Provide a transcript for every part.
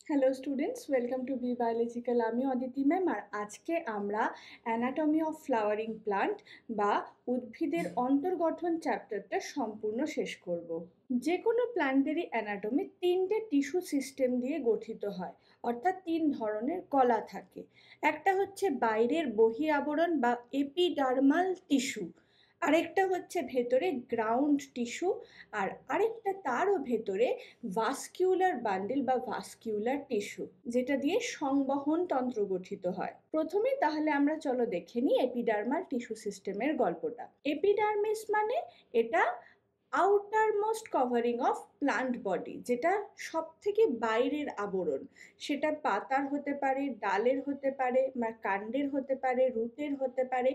Hello students, welcome to be biological. আমি Aditi ma'am, আর আজকে আমরা অ্যানাটমি অফ ফ্লাওয়ারিং প্লান্ট বা উদ্ভিদের অন্তর্গঠন চ্যাপ্টারটা সম্পূর্ণ শেষ করব। যে কোনো প্ল্যান্টেরই অ্যানাটমি তিনটে টিস্যু সিস্টেম দিয়ে গঠিত হয়, অর্থাৎ তিন ধরনের কলা থাকে। একটা হচ্ছে বাইরের বহি আবরণ বা এপিডার্মাল টিস্যু, আরেকটা হচ্ছে ভেতরে গ্রাউন্ড টিস্যু, আর আরেকটা তারও ভেতরে ভাস্কিউলার বান্ডেল বা ভাস্কিউলার টিস্যু, যেটা দিয়ে সংবহন তন্ত্র গঠিত হয়। প্রথমে তাহলে আমরা চলো দেখে নিই এপিডার্মাল টিস্যু সিস্টেমের গল্পটা। এপিডার্মিস মানে এটা outer most covering of plant body, যেটা সব থেকে বাইরের আবরণ। সেটা পাতার হতে পারে, ডালের হতে পারে, বা কাণ্ডের হতে পারে, রুটের হতে পারে,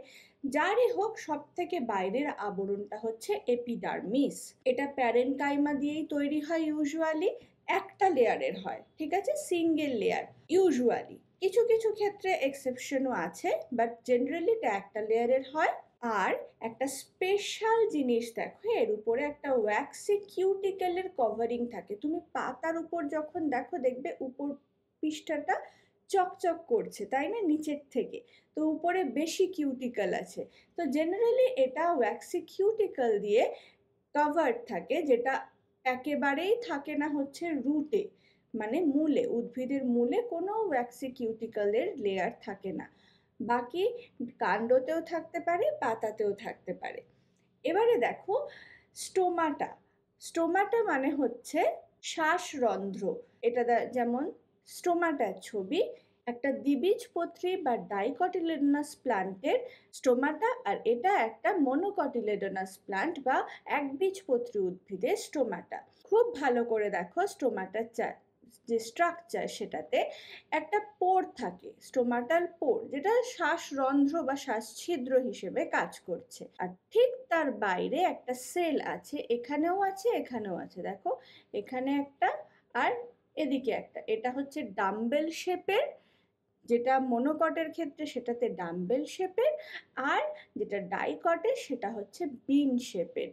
যারই হোক সব থেকে বাইরের আবরণটা হচ্ছে এপিডার্মিস। এটা প্যারেনকাইমা দিয়েই তৈরি হয়, ইউজুয়ালি একটা লেয়ারের হয়, ঠিক আছে, সিঙ্গেল লেয়ার ইউজুয়ালি। কিছু কিছু ক্ষেত্রে এক্সেপশনও আছে, বাট জেনারেলি এটা একটা লেয়ারের হয়। আর একটা স্পেশাল জিনিস দেখো, এর উপরে একটা ওয়্যাক্সি কিউটিকেলের কভারিং থাকে। তুমি পাতার উপর যখন দেখো, দেখবে উপর পৃষ্ঠাটা চকচক করছে, তাই না, নিচের থেকে। তো উপরে বেশি কিউটিকেল আছে। তো জেনারেলি এটা ওয়্যাক্সি কিউটিকেল দিয়ে কভার্ড থাকে, যেটা একেবারেই থাকে না হচ্ছে রুটে, মানে মূলে, উদ্ভিদের মূলে কোনো ওয়্যাক্সি কিউটিকেলের লেয়ার থাকে না। বাকি কাণ্ডতেও থাকতে পারে, পাতাতেও থাকতে পারে। এবারে দেখো স্টোমাটা। স্টোমাটা মানে হচ্ছে শ্বাসরন্ধ্র। এটা যেমন স্টোমাটার ছবি, একটা দ্বিবীজপত্রী বা ডাইকটিলেডোনাস প্লান্টের স্টোমাটা, আর এটা একটা মনোকটিলেডোনাস প্লান্ট বা একবীজপত্রী উদ্ভিদের স্টোমাটা। খুব ভালো করে দেখো স্টোমাটার যে স্ট্রাকচার, সেটাতে একটা পোর থাকে, স্টোমাটাল পোর, যেটা শ্বাসরন্ধ্র বা শ্বাসছিদ্র হিসেবে কাজ করছে। আর ঠিক তার বাইরে একটা সেল আছে, এখানেও আছে, এখানেও আছে, দেখো এখানে একটা আর এদিকে একটা। এটা হচ্ছে ডাম্বেল শেপের, যেটা মনোকটের ক্ষেত্রে সেটাতে ডাম্বেল শেপের, আর যেটা ডাইকটের সেটা হচ্ছে বিন শেপের।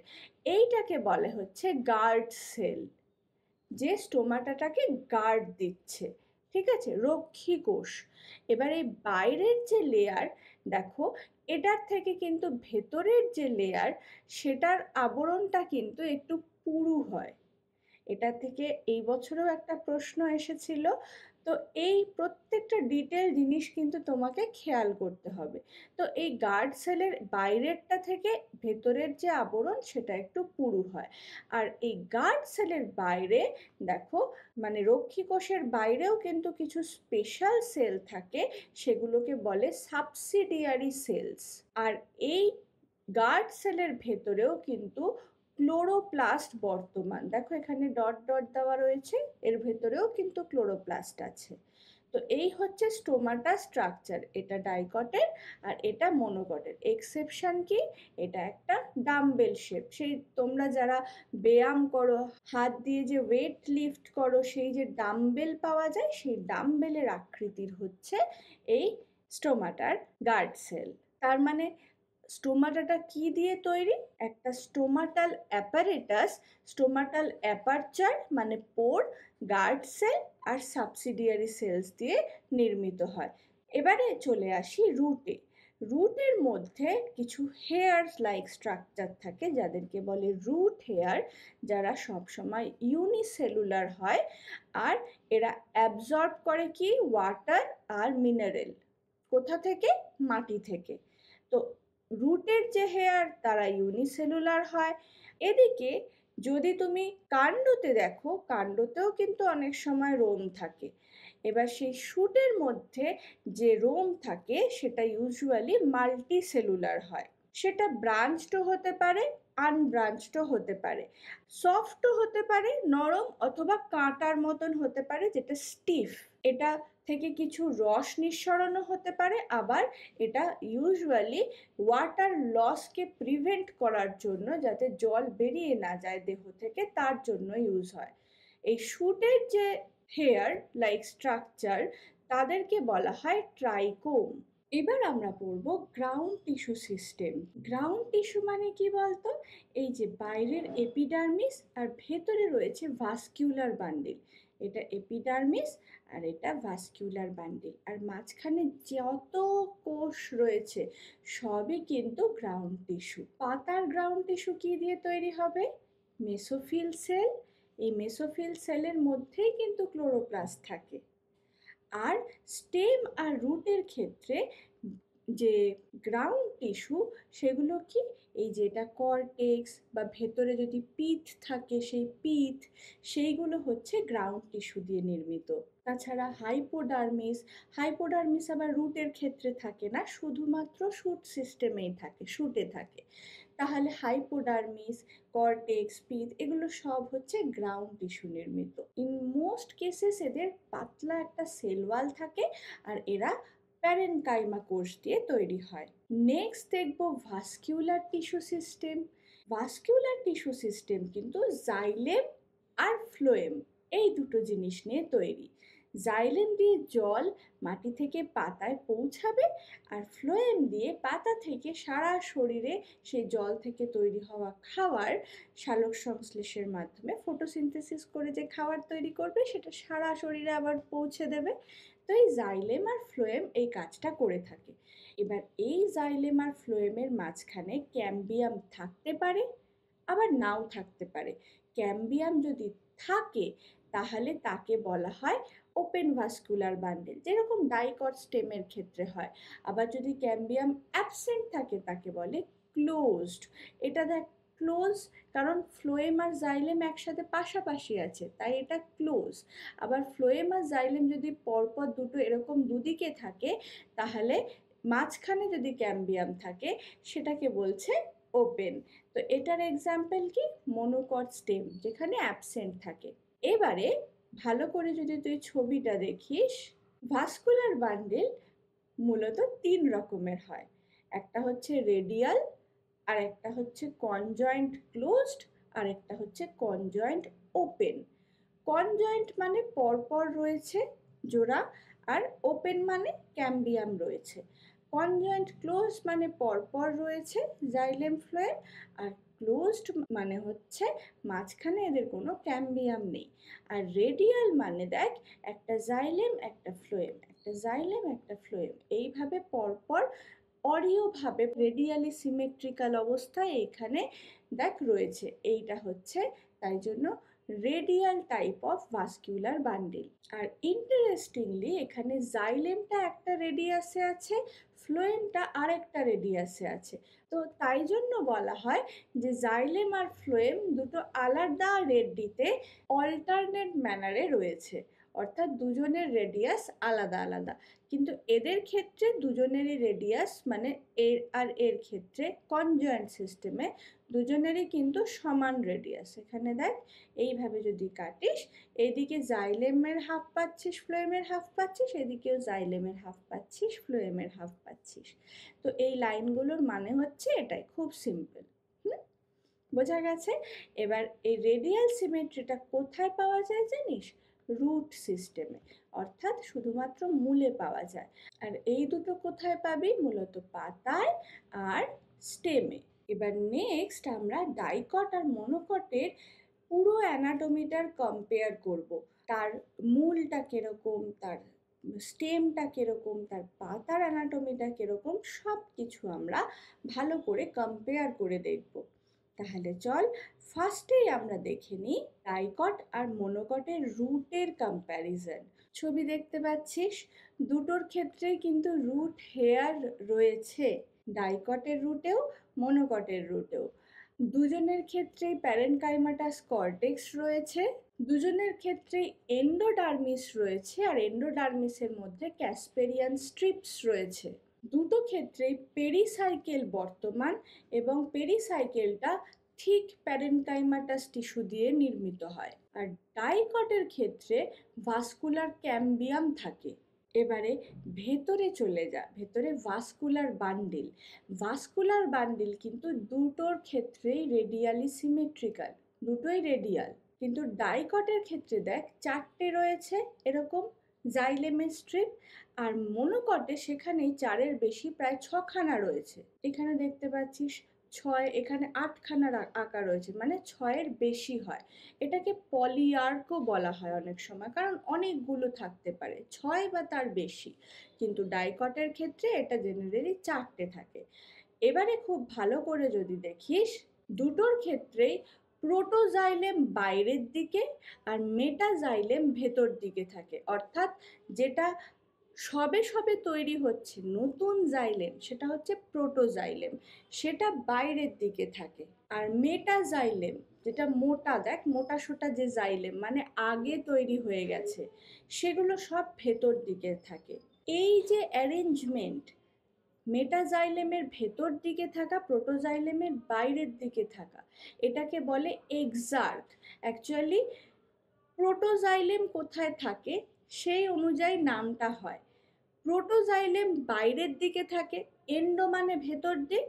এইটাকে বলে হচ্ছে গার্ড সেল, যে স্টোমাটাটাকে গার্ড দিচ্ছে, ঠিক আছে, রক্ষী কোষ। এবার এই বাইরের যে লেয়ার দেখো, এটার থেকে কিন্তু ভেতরের যে লেয়ার, সেটার আবরণটা কিন্তু একটু পুরু হয়। এটা থেকে এই বছরেও একটা প্রশ্ন এসেছিল। তো এই প্রত্যেকটা ডিটেল জিনিস কিন্তু তোমাকে খেয়াল করতে হবে। তো এই গার্ড সেলের বাইরেরটা থেকে ভেতরের যে আবরণ, সেটা একটু পুরু হয়। আর এই গার্ড সেলের বাইরে দেখো, মানে রক্ষী কোষের বাইরেও কিন্তু কিছু স্পেশাল সেল থাকে, সেগুলোকে বলে সাবসিডিয়ারি সেলস। আর এই গার্ড সেলের ভেতরেও কিন্তু ক্লোরোপ্লাস্ট বর্তমান। দেখো এখানে ডট ডট দেওয়া রয়েছে, এর ভেতরেও কিন্তু ক্লোরোপ্লাস্ট আছে। তো এই হচ্ছে স্টোমাটা স্ট্রাকচার। এটা ডাইকটের আর এটা মনোকটের। এক্সেপশন কি, এটা একটা ডাম্বেল শেপ। সেই তোমরা যারা ব্যায়াম করো, হাত দিয়ে যে ওয়েট লিফট করো, সেই যে ডাম্বেল পাওয়া যায়, সেই ডাম্বেলের আকৃতির হচ্ছে এই স্টোমাটার গার্ড সেল। তার মানে স্টোমাটাটা কি দিয়ে তৈরি? একটা স্টোমাটাল অ্যাপারেটাস, স্টোমাটাল অ্যাপারচার মানে পোর, গার্ড সেল আর সাবসিডিয়ারি সেলস দিয়ে নির্মিত হয়। এবারে চলে আসি রুটে। রুটের মধ্যে কিছু হেয়ার লাইক স্ট্রাকচার থাকে, যাদেরকে বলে রুট হেয়ার, যারা সবসময় ইউনিসেলুলার হয়। আর এরা অ্যাবজর্ব করে কি, ওয়াটার আর মিনারেল। কোথা থেকে? মাটি থেকে। তো রুটের যে হেয়ার, তারা ইউনিসেলুলার হয়। এদিকে যদি তুমি কাণ্ডতে দেখো, কাণ্ডতেও কিন্তু অনেক সময় রোম থাকে। এবার সেই শুটের মধ্যে যে রোম থাকে, সেটা ইউজুয়ালি মাল্টি সেলুলার হয়। সেটা ব্রাঞ্চডও হতে পারে, আনব্রাঞ্চডও হতে পারে, সফটও হতে পারে, নরম, অথবা কাঁটার মতন হতে পারে, যেটা স্টিফ। এটা থেকে কিছু রস নিঃসরণও হতে পারে। আবার এটা ইউজুয়ালি ওয়াটার লসকে প্রিভেন্ট করার জন্য, যাতে জল বেরিয়ে না যায় দেহ থেকে, তার জন্য ইউজ হয়। এই শুটের যে হেয়ার লাইক স্ট্রাকচার, তাদেরকে বলা হয় ট্রাইকোম। এবার আমরা পড়ব ground tissue system. Ground tissue মানে কি বলতো? এই যে বাইরের এপিডার্মিস আর ভেতরে রয়েছে ভাস্কিউলার বান্ডিল, এটা এপিডার্মিস আর এটা ভাস্কুলার বান্ডিল। আর মাঝখানে যত কোষ রয়েছে সবই কিন্তু গ্রাউন্ড টিস্যু। পাতার গ্রাউন্ড টিস্যু কি দিয়ে তৈরি হবে? Mesophyll cell. এই মেসোফিল সেলের মধ্যেই কিন্তু ক্লোরোপ্লাস্ট থাকে। আর স্টেম আর রুটের ক্ষেত্রে যে গ্রাউন্ড টিস্যু সেগুলো কি? এই যেটা কর্টেক্স বা ভেতরে যদি পিথ থাকে সেই পিথ, সেইগুলো হচ্ছে গ্রাউন্ড টিস্যু দিয়ে নির্মিত। তাছাড়া হাইপোডার্মিস আবার রুটের ক্ষেত্রে থাকে না, শুধুমাত্র শুট সিস্টেমেই থাকে, শুটে থাকে। তাহলে হাইপোডার্মিস, কর্টেক্স, পিথ এগুলো সব হচ্ছে গ্রাউন্ড টিস্যু নির্মিত। ইন মোস্ট কেসেস এদের পাতলা একটা সেল ওয়াল থাকে আর এরা প্যারেনকাইমা কোষ দিয়ে তৈরি হয়। নেক্সট দেখব vascular tissue system. Vascular tissue system কিন্তু জাইলেম আর ফ্লোয়েম এই দুটো জিনিস নিয়ে তৈরি। জাইলেম দিয়ে জল মাটি থেকে পাতায় পৌঁছাবে আর ফ্লোয়েম দিয়ে পাতা থেকে সারা শরীরে সেই জল থেকে তৈরি হওয়া খাবার সালোক সংশ্লেষের মাধ্যমে ফটোসিনথেসিস করে যে খাবার তৈরি করবে সেটা সারা শরীরে আবার পৌঁছে দেবে। তো এই জাইলেম আর ফ্লোয়েম এই কাজটা করে থাকে। এবার এই জাইলেম আর ফ্লোয়েমের মাঝখানে ক্যাম্বিয়াম থাকতে পারে, আবার নাও থাকতে পারে। ক্যাম্বিয়াম যদি থাকে তাহলে তাকে বলা হয় ওপেন ভাস্কুলার বান্ডেল, যেরকম ডাইকট স্টেমের ক্ষেত্রে হয়। আবার যদি ক্যাম্বিয়াম অ্যাবসেন্ট থাকে তাকে বলে ক্লোজড। এটা দেখ ক্লোজ, কারণ ফ্লোয়েম আর জাইলেম একসাথে পাশাপাশি আছে তাই এটা ক্লোজ। আবার ফ্লোয়েম আর জাইলেম যদি পরপর দুটো এরকম দুদিকে থাকে তাহলে মাঝখানে যদি ক্যাম্বিয়াম থাকে সেটাকে বলছে ওপেন। তো এটার এক্সাম্পল কি? মনোকট স্টেম, যেখানে অ্যাবসেন্ট থাকে। এবারে ভালো করে যদি তুই ছবিটা দেখিস, ভাস্কুলার বান্ডেল মূলত 3 রকমের হয়। একটা হচ্ছে রেডিয়াল, আর একটা হচ্ছে কনজয়েন্ট ক্লোজড, আর একটা হচ্ছে কনজয়েন্ট ওপেন। কনজয়েন্ট মানে পরপর রয়েছে জোড়া, আর ওপেন মানে ক্যাম্বিয়াম রয়েছে। কনজয়েন্ট ক্লোজ মানে পরপর রয়েছে জাইলেম ফ্লোয়েম, আর ক্লোজড মানে হচ্ছে মাঝখানে এদের কোনো ক্যাম্বিয়াম নেই। আর রেডিয়াল মানে দেখ একটা জাইলেম একটা ফ্লোয়েম, একটা জাইলেম একটা ফ্লোয়েম, এইভাবে পরপর অরীয়ভাবে রেডিয়ালি সিমেট্রিক্যাল অবস্থায় এখানে দেখ রয়েছে। এইটা হচ্ছে তাই জন্য radial type of vascular bundle. আর ইন্টারেস্টিংলি এখানে জাইলেমটা একটা রেডিয়াসে আছে, ফ্লোয়েমটা আরেকটা রেডিয়াসে আছে। তো তাই জন্য বলা হয় যে জাইলেম আর ফ্লোয়েম দুটো আলাদা রেডিতে অল্টারনেট ম্যানারে রয়েছে, অর্থাৎ দুজনের রেডিয়াস আলাদা আলাদা। কিন্তু এদের ক্ষেত্রে দুজনেরই রেডিয়াস মানে এর আর এর ক্ষেত্রে কনজয়েন্ট সিস্টেমে দুজনেরই কিন্তু সমান রেডিয়াস। এখানে দেখ এইভাবে যদি কাটিস, এদিকে জাইলেমের হাফ পাচ্ছিস, ফ্লোয়েমের হাফ পাচ্ছিস, এদিকেও জাইলেমের হাফ পাচ্ছিস, ফ্লোয়েমের হাফ পাচ্ছিস। তো এই লাইনগুলোর মানে হচ্ছে এটাই, খুব সিম্পল। বোঝা গেছে? এবার এই রেডিয়াল সিমেট্রিটা কোথায় পাওয়া যায় জানিস? রুট সিস্টেমে, অর্থাৎ শুধুমাত্র মূলে পাওয়া যায়। আর এই দুটো কোথায় পাবি? মূলত পাতায় আর স্টেমে। এবার নেক্সট আমরা ডাইকট আর মনোকটের পুরো অ্যানাটমিটার কম্পেয়ার করব। তার মূলটা কিরকম, তার স্টেমটা কিরকম, তার পাতার অ্যানাটমিটা কিরকম, সব কিছু আমরা ভালো করে কম্পেয়ার করে দেখব। তাহলে চল ফার্স্টেই আমরা দেখে নিই ডাইকট আর মনোকটের রুটের কম্প্যারিজন। ছবি দেখতে পাচ্ছিস, দুটোর ক্ষেত্রেই কিন্তু রুট হেয়ার রয়েছে, ডাইকটের রুটেও মনোকটের রুটেও। দুজনের ক্ষেত্রেই প্যারেনকাইমাটাস কর্টেক্স রয়েছে, দুজনের ক্ষেত্রেই এন্ডোডার্মিস রয়েছে, আর এন্ডোডার্মিসের মধ্যে ক্যাসপেরিয়ান স্ট্রিপস রয়েছে। দুটো ক্ষেত্রেই পেরিসাইকেল বর্তমান এবং পেরিসাইকেলটা ঠিক প্যারেনকাইমাটাস টিস্যু দিয়ে নির্মিত হয়। আর ডাইকটের ক্ষেত্রে ভাস্কুলার ক্যাম্বিয়াম থাকে। এবারে ভেতরে চলে যা, ভেতরে ভাস্কুলার বান্ডিল। ভাস্কুলার বান্ডিল কিন্তু দুটোর ক্ষেত্রেই রেডিয়ালি সিমেট্রিক্যাল, দুটোই রেডিয়াল। কিন্তু ডাইকটের ক্ষেত্রে দেখ 4টে রয়েছে এরকম জাইলেমের স্ট্রিপ, আর মনোকটে সেখানেই 4-এর বেশি, প্রায় 6খানা রয়েছে। এখানে দেখতে পাচ্ছিস 6, এখানে 8খানা আঁকা রয়েছে, মানে 6-এর বেশি হয়। এটাকে পলিআর্কও বলা হয় অনেক সময়, কারণ অনেকগুলো থাকতে পারে, 6 বা তার বেশি। কিন্তু ডাইকটের ক্ষেত্রে এটা জেনারেলি 4টে থাকে। এবারে খুব ভালো করে যদি দেখিস, দুটোর ক্ষেত্রেই প্রোটোজাইলেম বাইরের দিকে আর মেটাজাইলেম ভেতর দিকে থাকে। অর্থাৎ যেটা সবে সবে তৈরি হচ্ছে নতুন জাইলেম, সেটা হচ্ছে প্রোটোজাইলেম, সেটা বাইরের দিকে থাকে। আর মেটাজাইলেম, যেটা মোটা, দেখ মোটা সোটা যে জাইলেম, মানে আগে তৈরি হয়ে গেছে, সেগুলো সব ভেতর দিকে থাকে। এই যে অ্যারেঞ্জমেন্ট, মেটাজাইলেমের ভেতর দিকে থাকা, প্রোটোজাইলেমের বাইরের দিকে থাকা, এটাকে বলে এক্সার্ক। অ্যাকচুয়ালি প্রোটোজাইলেম কোথায় থাকে সেই অনুযায়ী নামটা হয়। প্রোটোজাইলেম বাইরের দিকে থাকে, এন্ডো মানে ভেতর দিক,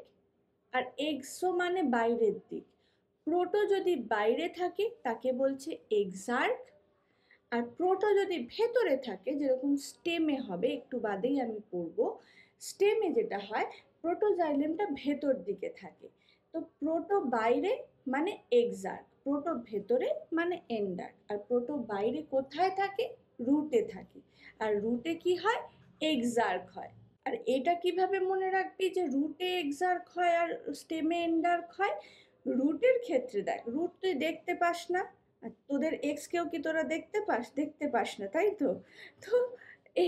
আর এক্সো মানে বাইরের দিক। প্রোটো যদি বাইরে থাকে তাকে বলছে এক্সার্ক, আর প্রোটো যদি ভেতরে থাকে, যেরকম স্টেমে হবে, একটু বাদেই আমি পড়ব, স্টেমে যেটা হয়, প্রোটোজাইলেমটা ভেতর দিকে থাকে। তো প্রোটো বাইরে মানে এক্সার্ক, প্রোটো ভেতরে মানে এন্ডার্ক। আর প্রোটো বাইরে কোথায় থাকে? রুটে থাকে। আর রুটে কি হয়? এক্সার্ক হয়। আর এটা কিভাবে মনে রাখবি যে রুটে এক্সার্ক হয় আর স্টেমে এন্ডার্ক হয়? রুটের ক্ষেত্রে দেখ, রুট তুই দেখতে পাস না, আর তোদের এক্সকেও কি তোরা দেখতে পাস না, তাই তো? তো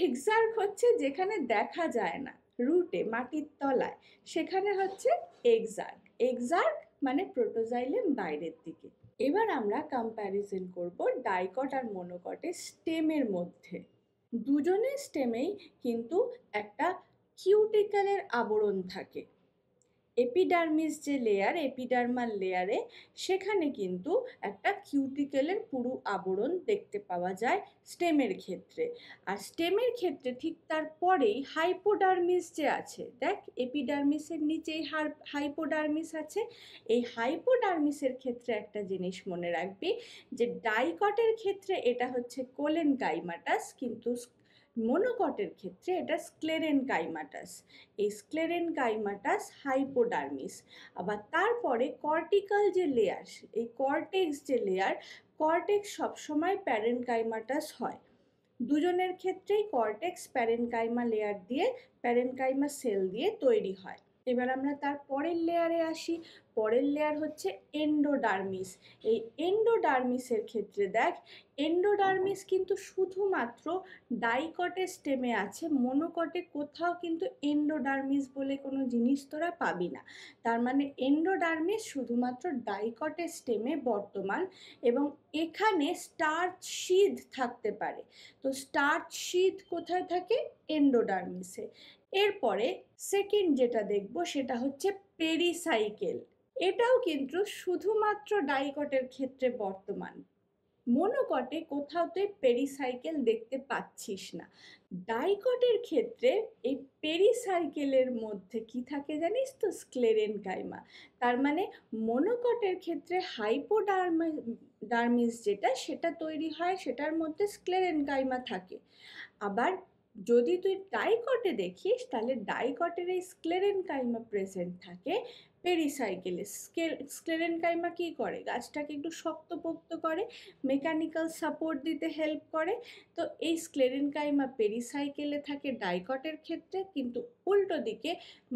এক্সার্ক হচ্ছে যেখানে দেখা যায় না, রুটে মাটির তলায়, সেখানে হচ্ছে এক্সার্ক। এক্সার্ক মানে প্রোটোজাইলেম বাইরের দিকে। এবার আমরা কম্প্যারিজন করব ডাইকট আর মনোকটের স্টেমের মধ্যে। দুজনের স্টেমেই কিন্তু একটা কিউটিকলের আবরণ থাকে। এপিডার্মিস যে লেয়ার, এপিডার্মাল লেয়ারে, সেখানে কিন্তু একটা কিউটিকলের পুরু আবরণ দেখতে পাওয়া যায় স্টেমের ক্ষেত্রে। আর স্টেমের ক্ষেত্রে ঠিক তারপরেই হাইপোডার্মিস যে আছে, দেখ এপিডার্মিসের নিচেই হাইপোডার্মিস আছে। এই হাইপোডার্মিসের ক্ষেত্রে একটা জিনিস মনে রাখবি, যে ডাইকটের ক্ষেত্রে এটা হচ্ছে কোলেনকাইমাটাস, কিন্তু মনোকটের ক্ষেত্রে এটা স্ক্লেরেনকাইমাটাস। এই স্ক্লেরেনকাইমাটাস হাইপোডার্মিস। আবার তারপরে কর্টিক্যাল যে লেয়ার, এই কর্টেক্স যে লেয়ার, কর্টেক্স সবসময় প্যারেনকাইমাটাস হয়। দুজনের ক্ষেত্রেই কর্টেক্স প্যারেনকাইমা লেয়ার দিয়ে, প্যারেনকাইমা সেল দিয়ে তৈরি হয়। এবার আমরা তার পরের লেয়ারে আসি। পরের লেয়ার হচ্ছে এন্ডোডার্মিস। এই এন্ডোডার্মিসের ক্ষেত্রে দেখ, এন্ডোডার্মিস কিন্তু শুধুমাত্র ডাইকটে স্টেমে আছে, মনোকটে কোথাও কিন্তু এন্ডোডার্মিস বলে কোনো জিনিস তোরা পাবি না। তার মানে এন্ডোডার্মিস শুধুমাত্র ডাইকটে স্টেমে বর্তমান, এবং এখানে স্টার্চ শীথ থাকতে পারে। তো স্টার্চ শীথ কোথায় থাকে? এন্ডোডার্মিসে। এরপরে সেকেন্ড যেটা দেখব সেটা হচ্ছে পেরিসাইকেল। এটাও কিন্তু শুধুমাত্র ডাইকটের ক্ষেত্রে বর্তমান, মনোকটে কোথাও তুই পেরিসাইকেল দেখতে পাচ্ছিস না। ডাইকটের ক্ষেত্রে এই পেরিসাইকেলের মধ্যে কি থাকে জানিস তো? স্ক্লেরেনকাইমা। তার মানে মনোকটের ক্ষেত্রে হাইপোডার্মিস যেটা, সেটা তৈরি হয়, সেটার মধ্যে স্ক্লেরেনকাইমা থাকে। আবার যদি তুই ডাইকটে দেখিস, তাহলে ডাইকটের এই স্ক্লেরেনকাইমা প্রেজেন্ট থাকে পেরিসাইকেলে। স্ক্লেরেনকাইমা কি করে? গাছটাকে একটু শক্তপোক্ত করে, মেকানিক্যাল সাপোর্ট দিতে হেল্প করে। তো এই স্ক্লেরেনকাইমা পেরিসাইকেলে থাকে ডাইকটের ক্ষেত্রে, কিন্তু উল্টো দিকে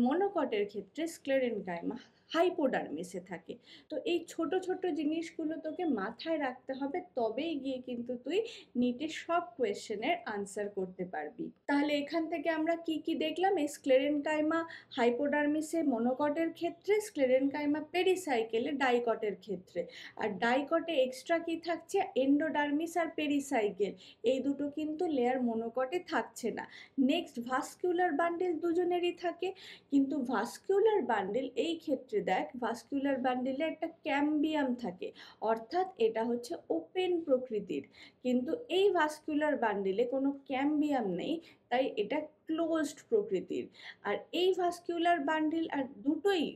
মনোকটের ক্ষেত্রে স্ক্লেরেনকাইমা হাইপোডার্মিসে থাকে। তো এই ছোট ছোট জিনিসগুলো তোকে মাথায় রাখতে হবে, তবেই গিয়ে কিন্তু তুই নিটের সব কোয়েশ্চেনের আনসার করতে পারবি। তাহলে এখান থেকে আমরা কি কি দেখলাম? এই স্ক্লেরেনকাইমা হাইপোডার্মিসে মনোকটের ক্ষেত্রে, স্ক্লেরেনকাইমা পেরিসাইকেলে ডাইকটের ক্ষেত্রে। আর ডাইকটে এক্সট্রা কি থাকছে? এন্ডোডার্মিস আর পেরিসাইকেল, এই দুটো কিন্তু লেয়ার মনোকটে থাকছে না। নেক্সট ভাস্কুলার বান্ডেল দুজনেরই থাকে, কিন্তু ভাস্কুলার বান্ডেল এই ক্ষেত্রে দেখ, ভাস্কুলার বান্ডেলে একটা ক্যাম্বিয়াম থাকে, অর্থাৎ এটা হচ্ছে ওপেন প্রকৃতির। কিন্তু এই ভাস্কুলার বান্ডেলে কোনো ক্যাম্বিয়াম নেই, তাই এটা ক্লোজড প্রকৃতির। আর এই ভাস্কুলার বান্ডেল আর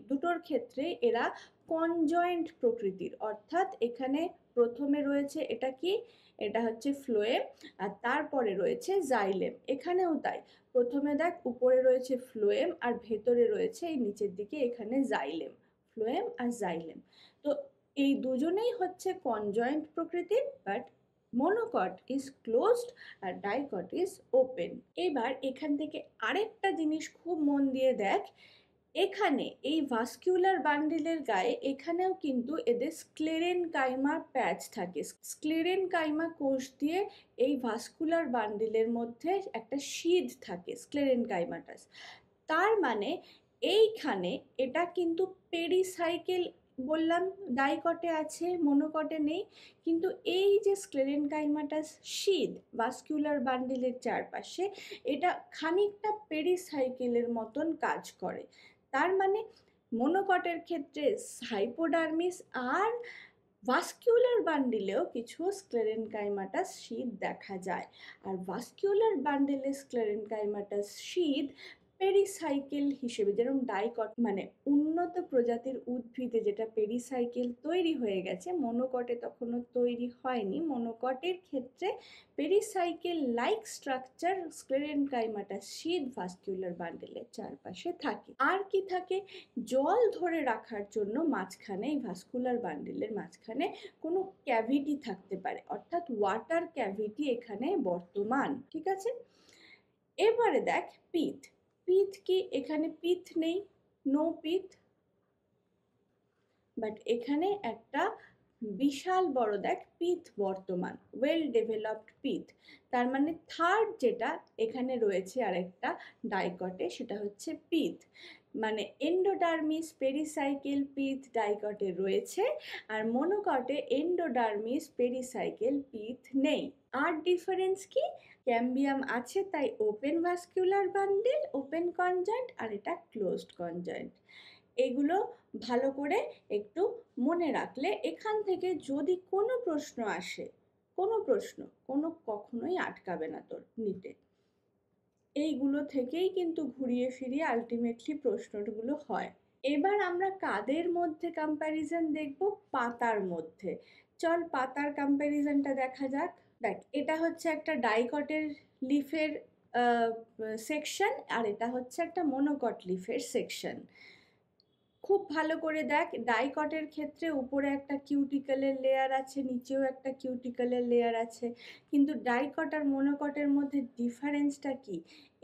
দুটোর ক্ষেত্রে এরা কনজয়েন্ট প্রকৃতির, অর্থাৎ এখানে প্রথমে রয়েছে এটা কি? এটা হচ্ছে ফ্লোয়েম, আর তারপরে রয়েছে জাইলেম। এখানেও তাই, প্রথমে দেখ উপরে রয়েছে ফ্লোয়েম আর ভেতরে রয়েছে এই নিচের দিকে এখানে জাইলেম। ফ্লোয়েম আর জাইলেম। তো এই দুজনেই হচ্ছে কনজয়েন্ট প্রকৃতির, বাট মনোকট ইজ ক্লোজড আর ডাইকট ইজ ওপেন। এবার এখান থেকে আরেকটা জিনিস খুব মন দিয়ে দেখ, এখানে এই ভাস্কিউলার বান্ডিলের গায়ে এখানেও কিন্তু এদের স্ক্লেরেনকাইমা প্যাচ থাকে। স্ক্লেরেনকাইমা কোষ দিয়ে এই ভাস্কুলার বান্ডিলের মধ্যে একটা শিদ থাকে, স্ক্লেরেনকাইমাটাস। তার মানে এইখানে এটা কিন্তু পেরিসাইকেল, বললাম ডাইকটে আছে মনোকটে নেই, কিন্তু এই যে স্ক্লেরেনকাইমাটাস শিদ ভাস্কুলার বান্ডিলের চারপাশে, এটা খানিকটা পেরিসাইকেলের মতন কাজ করে। তার মানে মনোকটের ক্ষেত্রে হাইপোডার্মিস আর ভাস্কিউলার বান্ডিলেও কিছু স্ক্লেরেনকাইমাটাস শিদ দেখা যায়। আর ভাস্কিউলার বান্ডিলে স্ক্লেরেনকাইমাটাস শিদ পেরিসাইকেল হিসেবে, যেরকম ডাইকট মানে উন্নত প্রজাতির উদ্ভিদে যেটা পেরিসাইকেল তৈরি হয়ে গেছে, মনোকটে তখনও তৈরি হয়নি। মনোকটের ক্ষেত্রে পেরিসাইকেল লাইক স্ট্রাকচার স্ক্লেরেনকাইমাটাস শিদ ভাস্কিউলার বান্ডেলের চারপাশে থাকে। আর কি থাকে, জল ধরে রাখার জন্য মাঝখানে এই ভাস্কুলার বান্ডেলের মাঝখানে কোনো ক্যাভিটি থাকতে পারে, অর্থাৎ ওয়াটার ক্যাভিটি এখানে বর্তমান। ঠিক আছে, এবারে দেখ পিথ। পিথ কি, এখানে পিথ নেই, নো পিথ, বাট এখানে একটা বিশাল বড় দেখ পিথ বর্তমান, ওয়েল ডেভেলপড পিথ। তার মানে থার্ড যেটা এখানে রয়েছে আরেকটা ডাইকটে, সেটা হচ্ছে পিথ। মানে এন্ডোডার্মিস পেরিসাইকেল পিথ ডাইকটে রয়েছে, আর মনোকটে এন্ডোডার্মিস পেরিসাইকেল পিথ নেই। আর ডিফারেন্স কি, ক্যাম্বিয়াম আছে তাই open vascular bundle, open conjoint, আর এটা ক্লোজড কনজয়েন্ট। এগুলো ভালো করে একটু মনে রাখলে এখান থেকে যদি কোনো প্রশ্ন আসে, কোনো কখনোই আটকাবে না তোর নিতে। এইগুলো থেকেই কিন্তু ঘুরিয়ে ফিরিয়ে আলটিমেটলি প্রশ্নগুলো হয়। এবার আমরা কাদের মধ্যে কম্প্যারিজন দেখব, পাতার মধ্যে। চল পাতার কম্প্যারিজনটা দেখা যাক। দেখ, এটা হচ্ছে একটা ডাইকটের লিফের সেকশন, আর এটা হচ্ছে একটা মনোকট লিফের সেকশন। খুব ভালো করে দেখ, ডাইকটের ক্ষেত্রে উপরে একটা কিউটিকলের লেয়ার আছে, নিচেও একটা কিউটিকলের লেয়ার আছে, কিন্তু ডাইকট আর মনোকটের মধ্যে ডিফারেন্সটা কি,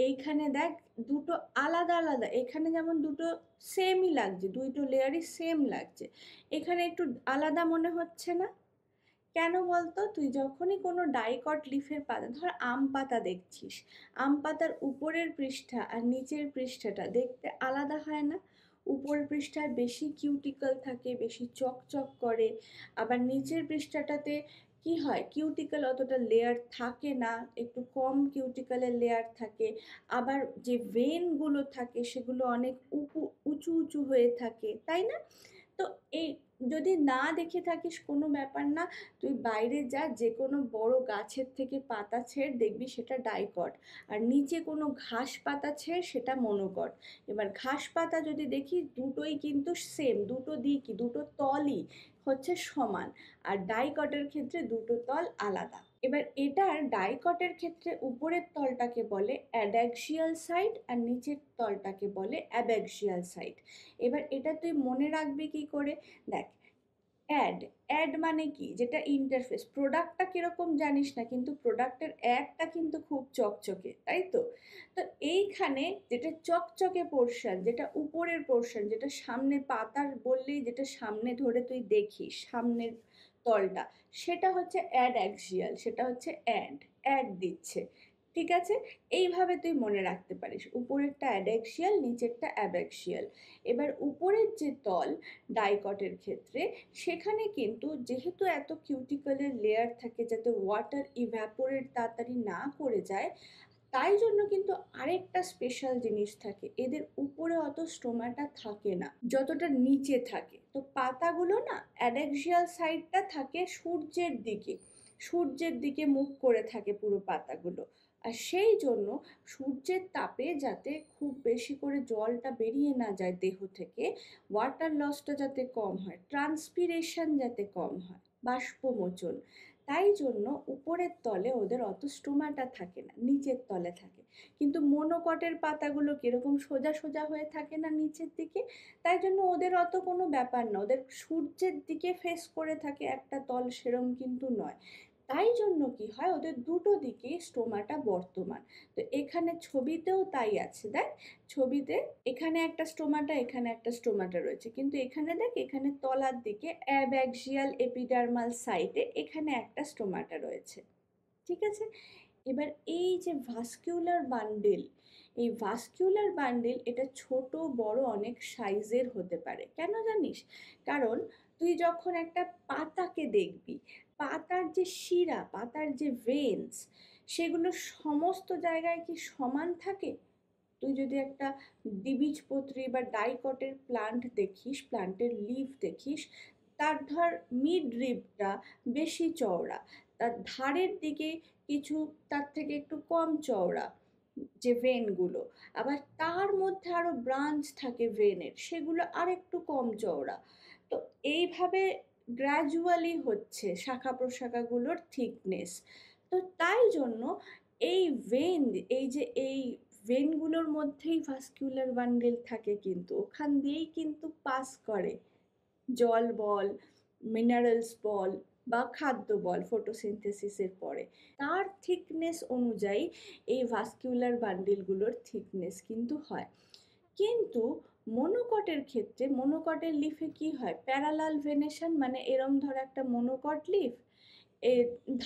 এইখানে দেখ দুটো আলাদা আলাদা, এখানে যেমন দুটো সেমই লাগছে, দুটো লেয়ারই সেম লাগছে, এখানে একটু আলাদা মনে হচ্ছে না? কেন বলতো, তুই যখনই কোনো ডাইকট লিফের পাতা, ধর আম পাতা দেখছিস, আম পাতার উপরের পৃষ্ঠা আর নিচের পৃষ্ঠাটা দেখতে আলাদা হয় না? উপরের পৃষ্ঠায় বেশি কিউটিকল থাকে, বেশি চকচক করে, আবার নিচের পৃষ্ঠাটাতে কি হয়, কিউটিকল অতটা লেয়ার থাকে না, একটু কম কিউটিকলের লেয়ার থাকে, আবার যে ভেনগুলো থাকে সেগুলো অনেক উঁচু উঁচু হয়ে থাকে, তাই না? তো এই যদি না দেখে থাকিস কোনো ব্যাপার না, তুই বাইরে যা, যে কোনো বড় গাছের থেকে পাতা ছেড়, দেখবি সেটা ডাইকট, আর নিচে কোনো ঘাস পাতা ছেড় সেটা মনোকট। এবার ঘাস পাতা যদি দেখি, দুটোই কিন্তু সেম, দুটো দিকই, দুটো তলই হচ্ছে সমান, আর ডাইকটের ক্ষেত্রে দুটো তল আলাদা। এবার এটার ডাইকটের ক্ষেত্রে উপরের তলটাকে বলে অ্যাডাক্সিয়াল সাইড আর নিচের তলটাকে বলে অ্যাবাক্সিয়াল সাইড। এবার এটা তুই মনে রাখবি কি করে, দেখ, অ্যাড মানে কি, যেটা ইন্টারফেস, প্রোডাক্টটা কিরকম জানিস না, কিন্তু প্রোডাক্টের অ্যাডটা কিন্তু খুব চকচকে, তাই তো? তো এইখানে যেটা চকচকে পোর্শন, যেটা উপরের পোর্শন, যেটা সামনে পাতার বললেই যেটা সামনে ধরে তুই দেখিস সামনের তলটা, সেটা হচ্ছে অ্যাডাক্সিয়াল, সেটা হচ্ছে অ্যাড দিচ্ছে। ঠিক আছে, এইভাবে তুই মনে রাখতে পারিস, উপরেরটা অ্যাডাক্সিয়াল, নিচেরটা অ্যাবাক্সিয়াল। এবার উপরের যে তল ডাইকটের ক্ষেত্রে, সেখানে কিন্তু যেহেতু এত কিউটিকলের লেয়ার থাকে যাতে ওয়াটার ইভ্যাপোরেট তাড়াতাড়ি না করে যায়, তাই জন্য কিন্তু আরেকটা স্পেশাল জিনিস থাকে, এদের উপরে অত স্টোমাটা থাকে না যতটা নিচে থাকে। তো পাতাগুলো না, অ্যাডাক্সিয়াল সাইডটা থাকে সূর্যের দিকে মুখ করে থাকে পুরো পাতাগুলো, আর সেই জন্য সূর্যের তাপে যাতে খুব বেশি করে জলটা বেরিয়ে না যায় দেহ থেকে, ওয়াটার লসটা যাতে কম হয়, ট্রান্সপিরেশন যাতে কম হয়, বাষ্পমোচন, তাই জন্য উপরের তলে ওদের অত স্টোমাটা থাকে না, নিচের তলে থাকে। কিন্তু মনোকটের পাতাগুলো কীরকম সোজা সোজা হয়ে থাকে না নিচের দিকে, তাই জন্য ওদের অত কোনো ব্যাপার না, ওদের সূর্যের দিকে ফেস করে থাকে একটা তল, সেরম কিন্তু নয়। তাই জন্য কি হয়, ওদের দুটো দিকেই স্টোমাটা বর্তমান। তো এখানে ছবিতেও তাই আছে, দেখ ছবিতে এখানে একটা স্টোমাটা, এখানে একটা স্টোমাটা রয়েছে, কিন্তু এখানে দেখ এখানে তলার দিকে অ্যাবাক্সিয়াল এপিডার্মাল সাইটে এখানে একটা স্টোমাটা রয়েছে, ঠিক আছে। এবার এই যে ভাস্কিউলার বান্ডেল, এই ভাস্কিউলার বান্ডেল এটা ছোট বড় অনেক সাইজের হতে পারে। কেন জানিস? কারণ তুই যখন একটা পাতাকে দেখবি, পাতার যে শিরা, পাতার যে ভেন্স, সেগুলো সমস্ত জায়গায় কি সমান থাকে? তুই যদি একটা দ্বিবীজপত্রী বা ডাইকটের প্লান্ট দেখিস, প্লান্টের লিফ দেখিস, তার ধর মিড রিবটা বেশি চওড়া, তার ধারের দিকে কিছু তার থেকে একটু কম চওড়া যে ভেনগুলো, আবার তার মধ্যে আরও ব্রাঞ্চ থাকে ভেনের, সেগুলো আর একটু কম চওড়া। তো এইভাবে গ্র্যাজুয়ালি হচ্ছে শাখা প্রশাখাগুলোর থিকনেস। তো তাই জন্য এই ভেন, এই যে এই ভেনগুলোর মধ্যেই ভাস্কিউলার বান্ডেল থাকে, কিন্তু ওখান দিয়েই কিন্তু পাস করে জল বল, মিনারেলস বল বা খাদ্য বল ফটোসিনথেসিসের পরে। তার থিকনেস অনুযায়ী এই ভাস্কিউলার বান্ডেলগুলোর থিকনেস কিন্তু হয়। কিন্তু মনোকটের ক্ষেত্রে, মনোকটের লিফে কি হয়, প্যারালাল ভেনেশন, মানে এরম ধর একটা মনোকট লিফ, এ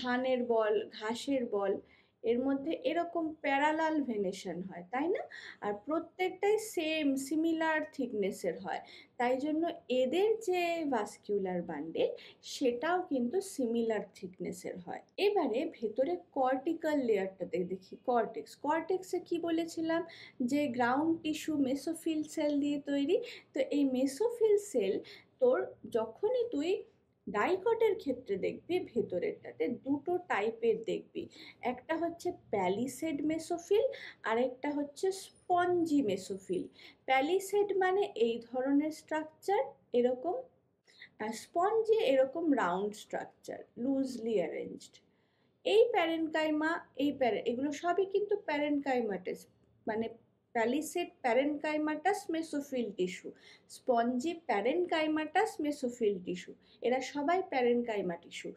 ধানের বল, ঘাসের বল, এর মধ্যে এরকম প্যারালাল ভেনেশন হয়, তাই না? আর প্রত্যেকটাই সেম সিমিলার থিকনেসের হয়, তাই জন্য এদের যে ভাস্কিউলার বান্ডেল সেটাও কিন্তু সিমিলার থিকনেসের হয়। এবারে ভেতরে কর্টিক্যাল লেয়ারটাতে দেখি, কর্টেক্স। কর্টেক্সে কি বলেছিলাম, যে গ্রাউন্ড টিস্যু মেসোফিল সেল দিয়ে তৈরি। তো এই মেসোফিল সেল তোর যখনই তুই ডাইকটের ক্ষেত্রে দেখবি, ভেতরেরটাতে দুটো টাইপের দেখবি, একটা হচ্ছে প্যালিসেড মেসোফিল, আরেকটা হচ্ছে স্পঞ্জি মেসোফিল। প্যালিসেড মানে এই ধরনের স্ট্রাকচার এরকম, আর স্পঞ্জি এরকম রাউন্ড স্ট্রাকচার, লুজলি অ্যারেঞ্জড। এই প্যারেনকাইমা, এগুলো সবই কিন্তু প্যারেনকাইমাটাস, মানে palisade parenchymatous mesophyll tissue, spongy parenchymatous mesophyll tissue, এরা সবাই প্যারেনকাইমা টিস্যু।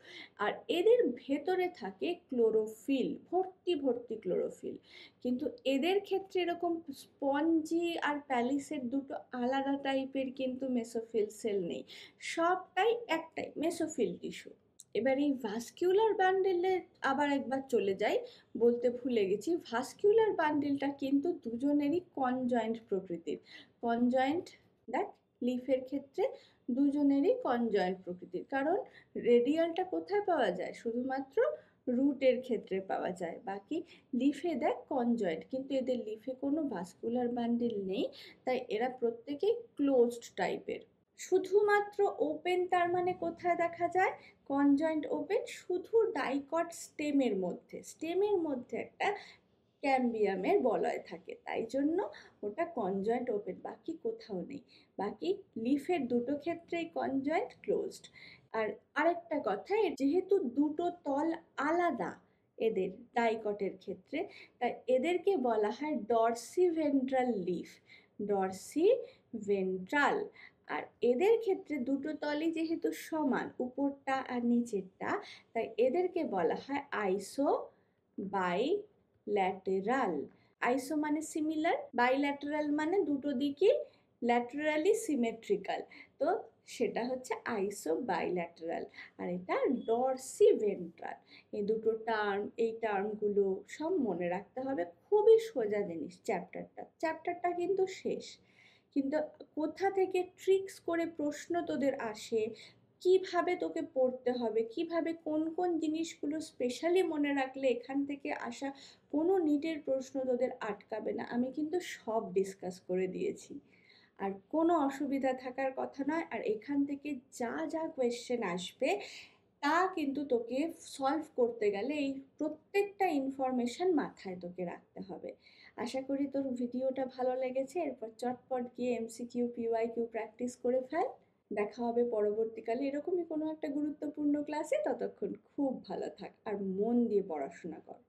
আর এদের ভেতরে থাকে ক্লোরোফিল, ভর্তি ভর্তি ক্লোরোফিল। কিন্তু এদের ক্ষেত্রে এরকম স্পঞ্জি আর প্যালিসেড দুটো আলাদা টাইপের কিন্তু মেসোফিল সেল নেই, সবটাই একটাই মেসোফিল টিস্যু। এবার এই ভাস্কিউলার বান্ডেলে আবার একবার চলে যাই, বলতে ভুলে গেছি, ভাস্কিউলার বান্ডেলটা কিন্তু দুজনেরই কনজয়েন্ট প্রকৃতির। কনজয়েন্ট, দেখ লিফের ক্ষেত্রে দুজনেরই কনজয়েন্ট প্রকৃতির, কারণ রেডিয়ালটা কোথায় পাওয়া যায়, শুধুমাত্র রুটের ক্ষেত্রে পাওয়া যায়, বাকি লিফে দেখ কনজয়েন্ট, কিন্তু এদের লিফে কোনো ভাস্কুলার বান্ডেল নেই, তাই এরা প্রত্যেকেই ক্লোজড টাইপের। শুধুমাত্র ওপেন তার মানে কোথায় দেখা যায়, কনজয়েন্ট ওপেন শুধু ডাইকট স্টেমের মধ্যে, স্টেমের মধ্যে একটা ক্যাম্বিয়ামের বলয় থাকে, তাই জন্য ওটা কনজয়েন্ট ওপেন, বাকি কোথাও নেই। বাকি লিফের দুটো ক্ষেত্রেই কনজয়েন্ট ক্লোজড। আর আরেকটা কথা, যেহেতু দুটো তল আলাদা এদের ডাইকটের ক্ষেত্রে, তাই এদেরকে বলা হয় ডরসিভেন্ট্রাল লিফ, ডরসিভেন্ট্রাল। আর এদের ক্ষেত্রে দুটো তলই যেহেতু সমান, উপরটা আর নিচেরটা, তাই এদেরকে বলা হয় আইসো বাই ল্যাটেরাল। আইসো মানে সিমিলার, বাইল্যাটেরাল মানে দুটো দিকই ল্যাটেরালি সিমেট্রিক্যাল, তো সেটা হচ্ছে আইসো বাইল্যাটেরাল। আর এটা ডরসিভেন্ট্রাল। এই দুটো টার্ম, এই টার্মগুলো সব মনে রাখতে হবে, খুবই সোজা জিনিস। চ্যাপ্টারটা কিন্তু শেষ, কিন্তু কোথা থেকে ট্রিক্স করে প্রশ্ন তোদের আসে, কিভাবে তোকে পড়তে হবে, কিভাবে কোন কোন জিনিসগুলো স্পেশালি মনে রাখলে এখান থেকে আসা কোনো নিটের প্রশ্ন তোদের আটকাবে না, আমি কিন্তু সব ডিসকাস করে দিয়েছি। আর কোনো অসুবিধা থাকার কথা নয়। আর এখান থেকে যা যা কোয়েশ্চেন আসবে তা কিন্তু তোকে সলভ করতে গেলে এই প্রত্যেকটা ইনফরমেশন মাথায় তোকে রাখতে হবে। আশা করি তোর ভিডিওটা ভালো লেগেছে। এরপর চটপট গিয়ে MCQ PYQ প্র্যাকটিস করে ফেল। দেখা হবে পরবর্তীকালে এরকমই কোনো একটা গুরুত্বপূর্ণ ক্লাসে। ততক্ষণ খুব ভালো থাক আর মন দিয়ে পড়াশোনা কর।